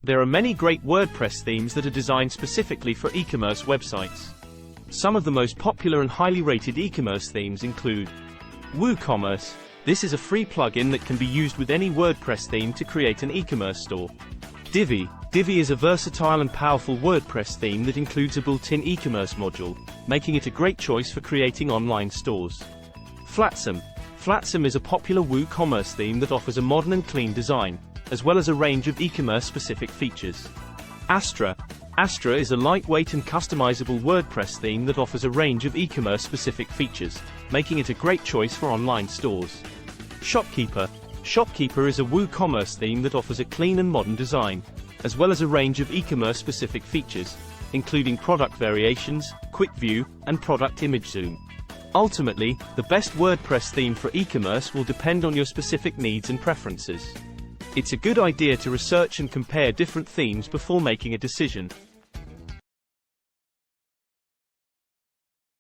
There are many great WordPress themes that are designed specifically for e-commerce websites. Some of the most popular and highly rated e-commerce themes include WooCommerce. This is a free plugin that can be used with any WordPress theme to create an e-commerce store. Divi. Divi is a versatile and powerful WordPress theme that includes a built-in e-commerce module, making it a great choice for creating online stores. Flotsam. Flotsam is a popular WooCommerce theme that offers a modern and clean design, as well as a range of e-commerce specific features. Astra. Astra is a lightweight and customizable WordPress theme that offers a range of e-commerce specific features, making it a great choice for online stores. Shopkeeper. Shopkeeper is a WooCommerce theme that offers a clean and modern design, as well as a range of e-commerce specific features, including product variations, quick view, and product image zoom. Ultimately, the best WordPress theme for e-commerce will depend on your specific needs and preferences. It's a good idea to research and compare different themes before making a decision.